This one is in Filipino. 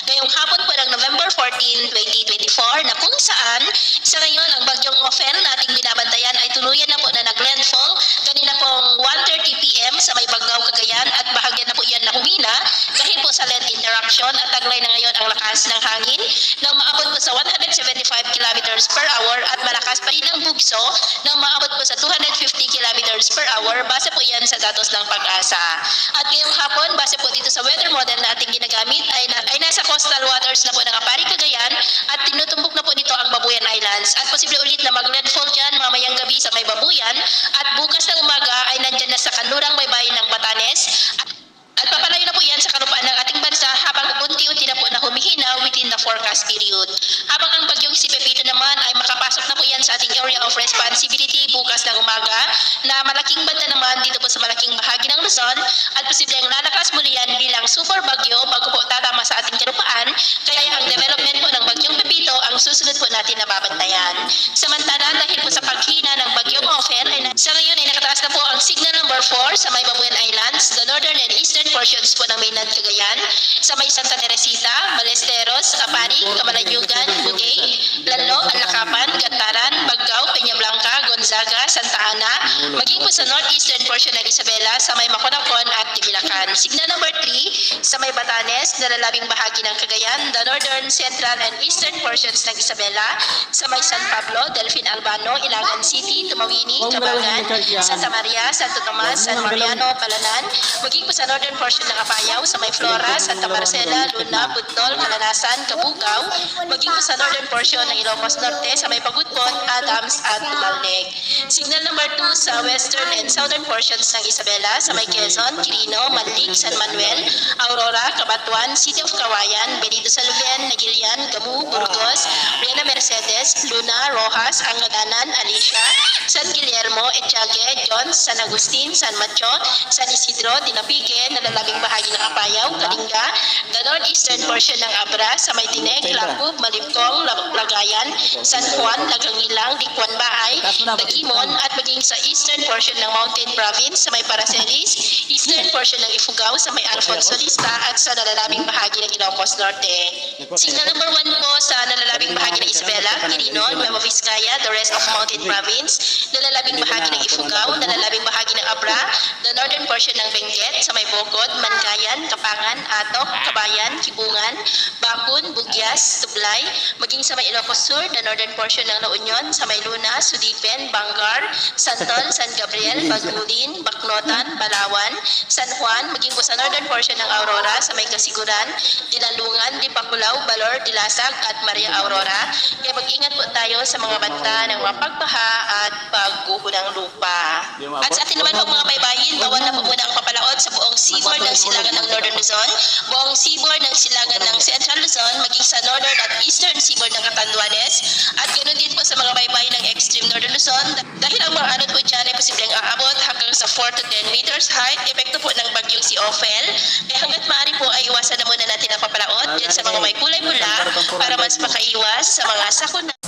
ngayong hapon po ng November 14, 2024 na kung saan sa ngayon ang bagyong Ophel na ating binabantayan ay tuluyan na po na nag-landfall kanina pong 1:30 PM sa may Bagao, Cagayan at bahagyan na po yan na humina dahil po sa land interaction at taglay na ngayon ang lakas ng hangin nang maabot po sa 175 kilometers per hour at malakas pa rin ang bugso nang maabot po sa 250 kilometers per hour base po yan sa datos ng Pag-asa. At ngayong hapon, base po dito sa weather model na ating ginagamit ay nasa coastal waters na po ng Aparri, Cagayan at tinutumbok na po dito ang Babuyan Islands at posible ulit na mag-landfall dyan mamayang gabi sa may Babuyan at bukas na umaga ay nandyan na sa kanlurang baybayin ng Batanes at papalayo na po yan sa kalupaan ng ating bansa habang unti-unti na po na humihina within the forecast period. Habang ang bagyong si Pepito naman ay makapasok na po yan sa ating area of responsibility bukas ng umaga na malaking banda naman dito po sa malaking bahagi ng Luzon at posibleng lalakas muli yan bilang super bagyo bago po tatama sa ating kalupaan kaya ang development po ng bagyong Pepito ang susunod po natin na babantayan. Samantala dahil po sa paghina ng bagyong Ophel ay sa ngayon ay nakataas na po ang signal number 4 sa may Babuyan Islands, the northern and eastern portions po ng mainland Cagayan, sa may Santa Teresita, Balesteros, Aparri, Camalanyugan, Bugay, Lalo, Alakapan, Gantaran, Bagao, Peñablanca, Gonzaga, Santa Ana, maging po sa northeastern portion ng Isabela, sa may Maconacon at Timilacan. Signal number 3 sa may Batanes, nalalabing bahagi ng Cagayan, the northern, central, and eastern portions ng Isabela, sa may San Pablo, Delfin Albano, Ilagan City, Tumawini, Cabangan, Santa Maria, Santo Tomas, San Mariano, Palanan, maging po sa northern portion ng Apayao, sa may Flora, Santa Marcela, Luna, Budnol, Kalanasan, Cabugao, maging po sa northern portion ng Ilocos Norte, sa may Pagudpon, Adams at Tumalneg. Signal number 2 sa western and southern portions ng Isabela, sa may Quezon, Quirino, Manlig, San Manuel, Aurora, Cabatuan, City of Kawayan, Benito Salven, Nagilian, Gamu, Burgos, Riana Mercedes, Luna, Rojas, Angadanan, Alicia, San Guillermo, Etiague, Jones, San Agustin, San Macho, San Isidro, Dinapigue, nalalabing bahagi ng Apayao, Kalinga, the northeastern portion ng Abra, sa may Tineg, Lapub, Malibcong, Lagayan, San Juan, Lagangilang, Dikwan Baay, Tagimon, at maging sa eastern portion ng Mountain Province, sa may Paracelis, eastern portion ng Ifugao, sa may Alfonso Lista, at sa nalalabing bahagi ng Ilocos Norte. Signal number 1 po sa nalalabing bahagi ng Isabela, Quirino, Nueva Vizcaya, the rest of Mountain Province, nalalabing bahagi ng Ifugao, nalalabing bahagi ng Abra, the northern portion ng Benguet, sa may Bocod, Mangayan, Kapangan, Atok, Kabayan, Kibungan, Bakun, Bugyas, Tublay, maging sa may Ilocos Sur, the northern portion ng La Union, sa may Luna, Sudipen, Bangar, Santol, San Gabriel, Bagulin, Baknotan, Balawan, San Juan, maging po sa northern portion ng Aurora, sa may Kasiguran, Dinalungan, Dipakulaw, Balor, Dilasag, at Maria Aurora. Kaya mag-ingat po tayo sa mga banta ng mga pagbaha at pagguho ng lupa. At sa atin naman po mga baybayin, bawal na po muna ang papalaot sa buong seaboard ng silangan ng Northern Luzon, buong seaboard ng silangan ng Central Luzon, maging sa northern at eastern seaboard ng Catanduanes, at ganoon din po sa mga baybayin ng extreme Northern Luzon dahil ang mga anod po dyan ay posibleng aabot hanggang sa 4 to 10 meters height, epekto po ng bagyong si Ophel. Kaya hanggat maaari po ay iwasan na muna natin ang papalaot dyan sa mga may kulay pula para mas makaiwas sa mga sakuna.